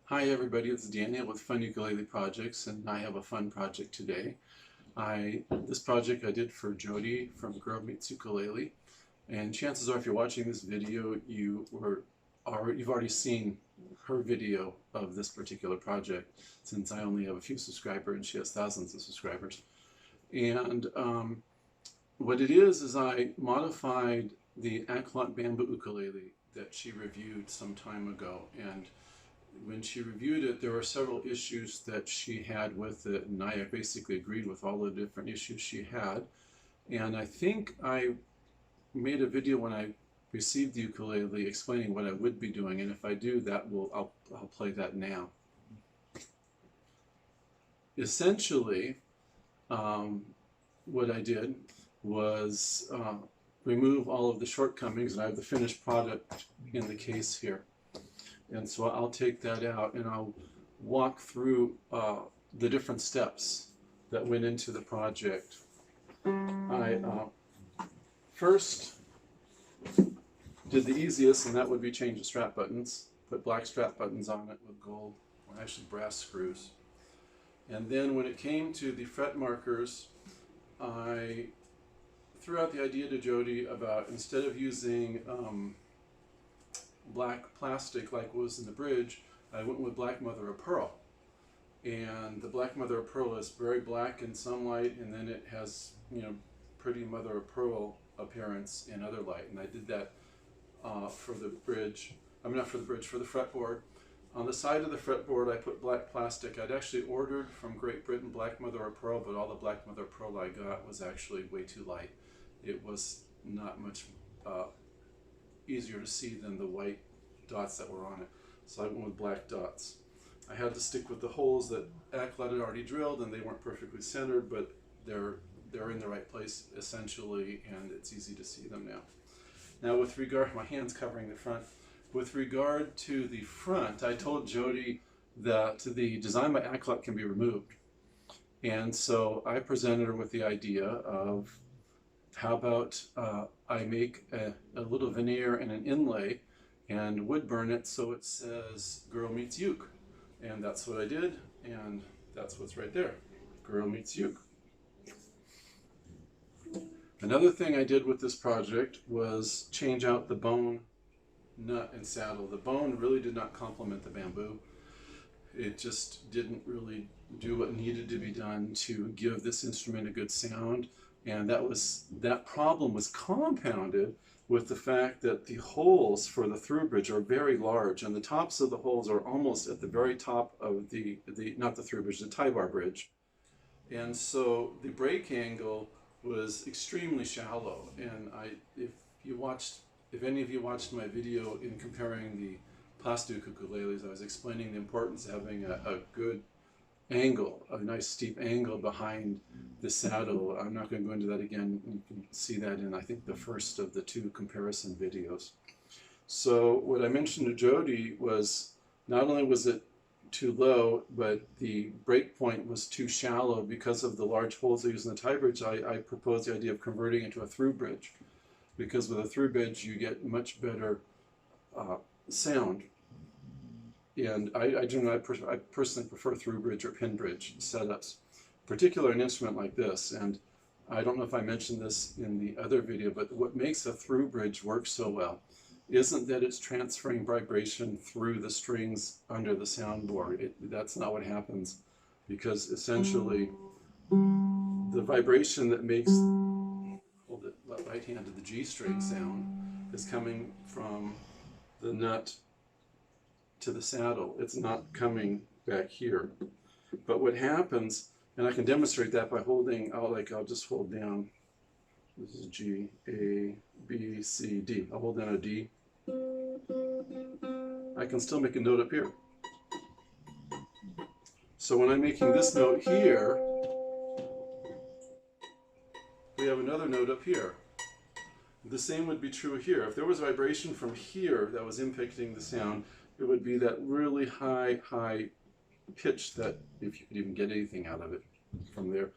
Hi everybody, it's Daniel with funukuleleprojects, and I have a fun project today. This project I did for Jodi from GirlMeetsUke's, and chances are if you're watching this video, you've already seen her video of this particular project, since I only have a few subscribers and she has thousands of subscribers. And what it is I modified the Aklot bamboo ukulele that she reviewed some time ago, and when she reviewed it, there were several issues that she had with it, and I basically agreed with all the different issues she had. And I think I made a video when I received the ukulele explaining what I would be doing, and if I do, I'll play that now. Essentially, what I did was remove all of the shortcomings, and I have the finished product in the case here. And so I'll take that out and I'll walk through the different steps that went into the project. I first did the easiest, and that would be change the strap buttons. Put black strap buttons on it with gold, or actually brass screws. And then when it came to the fret markers, I threw out the idea to Jodi about, instead of using black plastic like was in the bridge, I went with black mother of pearl. And the black mother of pearl is very black in some light, and then it has, pretty mother of pearl appearance in other light. And I did that for the bridge. I mean, not for the bridge, for the fretboard. On the side of the fretboard, I put black plastic. I'd actually ordered from Great Britain black mother of pearl, but all the black mother of pearl I got was actually way too light. It was not much easier to see than the white dots that were on it. So I went with black dots. I had to stick with the holes that Aklot had already drilled, and they weren't perfectly centered, but they're in the right place essentially, and it's easy to see them now. Now with regard, my hand's covering the front. With regard to the front, I told Jodi that the design by Aklot can be removed. And so I presented her with the idea of, how about I make a little veneer and an inlay and wood burn it so it says Girl Meets Uke. And that's what I did, and that's what's right there, Girl Meets Uke. Another thing I did with this project was change out the bone, nut, and saddle. The bone really did not complement the bamboo. It just didn't really do what needed to be done to give this instrument a good sound. And that problem was compounded with the fact that the holes for the through bridge are very large, and the tops of the holes are almost at the very top of not the through bridge, the tie bar bridge. And so the break angle was extremely shallow. And if any of you watched my video in comparing the plastic ukuleles, I was explaining the importance of having a good angle, a nice steep angle behind the saddle. I'm not going to go into that again. You can see that in, I think, the first of the two comparison videos. So what I mentioned to Jodi was, not only was it too low, but the break point was too shallow because of the large holes they use in the tie bridge. I proposed the idea of converting it to a through bridge, because with a through bridge you get much better sound. And I personally prefer through bridge or pin bridge setups, particularly an instrument like this. And I don't know if I mentioned this in the other video, but what makes a through bridge work so well isn't that it's transferring vibration through the strings under the soundboard. That's not what happens, because essentially the vibration that makes, hold it right hand to the G string sound, is coming from the nut to the saddle. It's not coming back here. But what happens, and I can demonstrate that by holding, I'll just hold down, this is G, A, B, C, D. I'll hold down a D. I can still make a note up here. So when I'm making this note here, we have another note up here. The same would be true here. If there was vibration from here that was impacting the sound, it would be that really high pitch that, if you could even get anything out of it from there.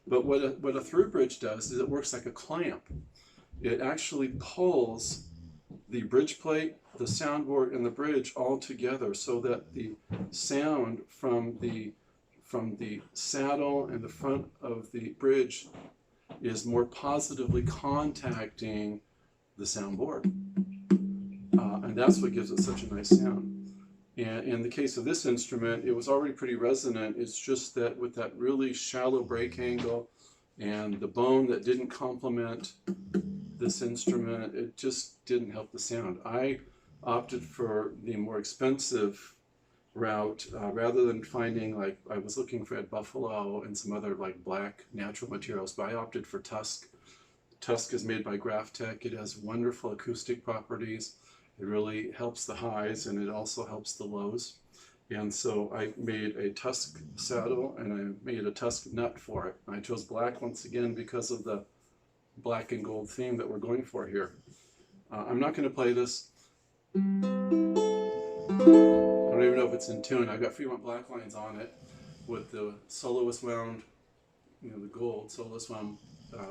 But what a through bridge does is it works like a clamp. It actually pulls the bridge plate, the soundboard, and the bridge all together, so that the sound from the saddle and the front of the bridge is more positively contacting the soundboard. And that's what gives it such a nice sound. And in the case of this instrument, it was already pretty resonant. It's just that with that really shallow break angle and the bone that didn't complement this instrument, it just didn't help the sound. I opted for the more expensive route rather than finding, like, I was looking for buffalo and some other like black natural materials, but I opted for tusk. Tusk is made by Graphtec. It has wonderful acoustic properties. It really helps the highs and it also helps the lows. And so I made a tusk saddle and I made a tusk nut for it. I chose black once again because of the black and gold theme that we're going for here. I'm not going to play this. I don't even know if it's in tune. I've got Fremont black lines on it with the soloist wound, you know, the gold soloist wound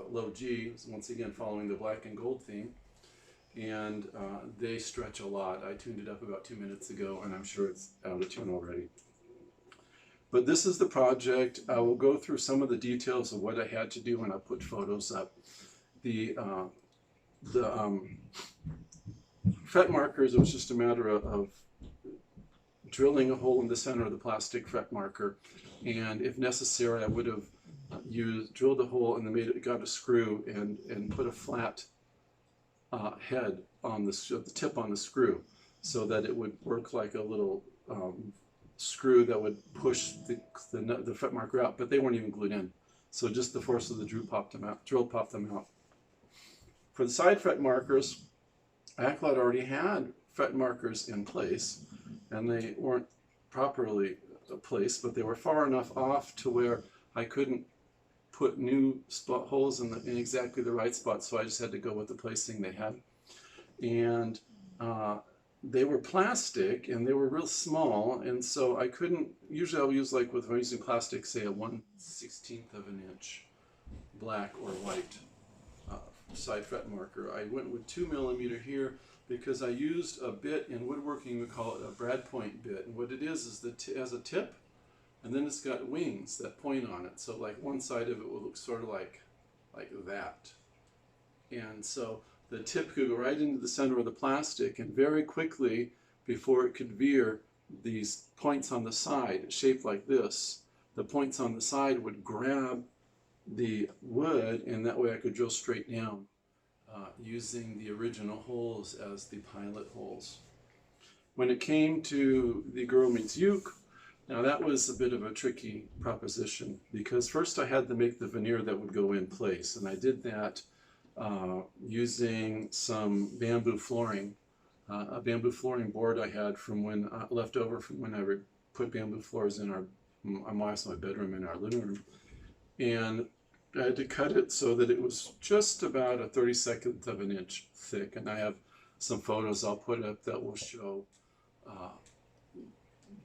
low G, once again following the black and gold theme. And they stretch a lot. I tuned it up about 2 minutes ago and I'm sure it's out of tune already. But this is the project. I will go through some of the details of what I had to do when I put photos up. The fret markers, it was just a matter of drilling a hole in the center of the plastic fret marker, and if necessary I would have drilled a hole and then got a screw and put a flat head on the tip on the screw, so that it would work like a little screw that would push the fret marker out, but they weren't even glued in. So just the force of the drill popped them out. For the side fret markers, Aklot already had fret markers in place, and they weren't properly placed, but they were far enough off to where I couldn't put new holes in exactly the right spot, so I just had to go with the placing they had. And they were plastic, and they were real small, and so I couldn't, usually I'll use, like if I'm using plastic, say a 1/16 of an inch black or white side fret marker. I went with 2mm here because I used a bit in woodworking, we call it a brad point bit, and what it is it has a tip and then it's got wings that point on it, so like one side of it will look sort of like that, and so the tip could go right into the center of the plastic, and very quickly, before it could veer, these points on the side shaped like this, the points on the side would grab the wood, and that way I could drill straight down using the original holes as the pilot holes. When it came to the GirlMeetsUke, now that was a bit of a tricky proposition, because first I had to make the veneer that would go in place, and I did that using some bamboo flooring, a bamboo flooring board I had from when left over from when I put bamboo floors in my bedroom and our living room, and I had to cut it so that it was just about a 32nd of an inch thick, and I have some photos I'll put up that will show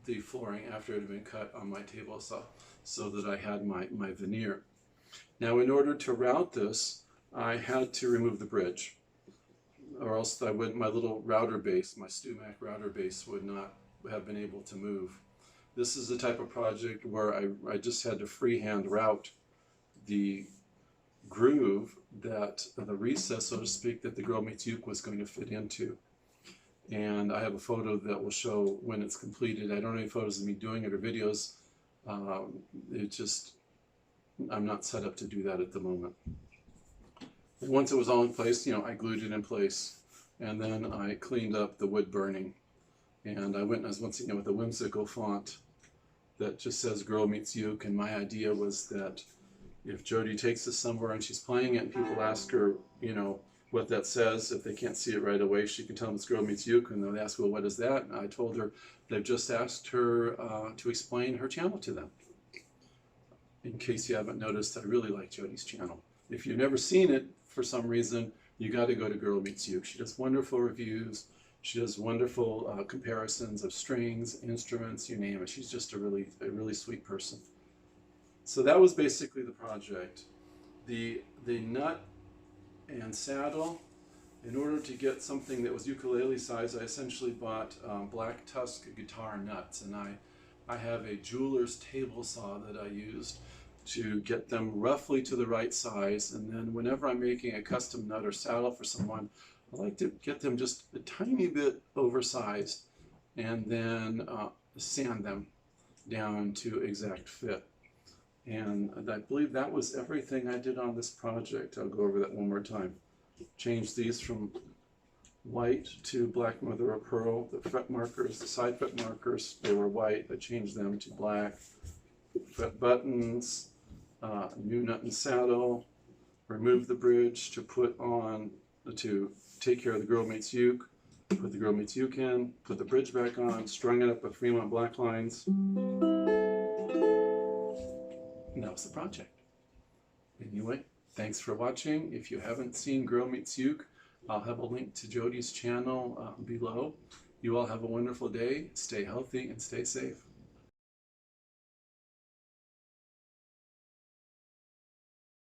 the flooring after it had been cut on my table, so that I had my veneer. Now, in order to route this, I had to remove the bridge, or else my little router base, my StuMac router base, would not have been able to move. This is the type of project where I just had to freehand route the groove, that the recess, so to speak, that the GirlMeetsUke was going to fit into. And I have a photo that will show when it's completed. I don't have any photos of me doing it or videos. I'm not set up to do that at the moment. And once it was all in place, I glued it in place, and then I cleaned up the wood burning. And I went once again with a whimsical font that just says GirlMeetsUke, and my idea was that if Jodi takes this somewhere and she's playing it and people ask her, what that says, if they can't see it right away, she can tell them it's GirlMeetsUke, and they'll ask, well, what is that? And I told her they've just asked her to explain her channel to them. In case you haven't noticed, I really like Jodi's channel. If you've never seen it for some reason, you got to go to GirlMeetsUke. She does wonderful reviews. She does wonderful comparisons of strings, instruments, you name it. She's just a really sweet person. So that was basically the project. The nut and saddle In order to get something that was ukulele size, I essentially bought black tusk guitar nuts, and I have a jeweler's table saw that I used to get them roughly to the right size. And then whenever I'm making a custom nut or saddle for someone, I like to get them just a tiny bit oversized and then sand them down to exact fit. And I believe that was everything I did on this project. I'll go over that one more time. Changed these from white to black mother of pearl. The fret markers, the side fret markers, they were white. I changed them to black. Fret buttons, new nut and saddle. Removed the bridge to put on, to take care of the Girl Meets Uke. Put the Girl Meets Uke in, put the bridge back on, strung it up with Fremont black lines. And that was the project. Anyway, thanks for watching. If you haven't seen Girl Meets Uke, I'll have a link to Jodi's channel below. You all have a wonderful day. Stay healthy and stay safe.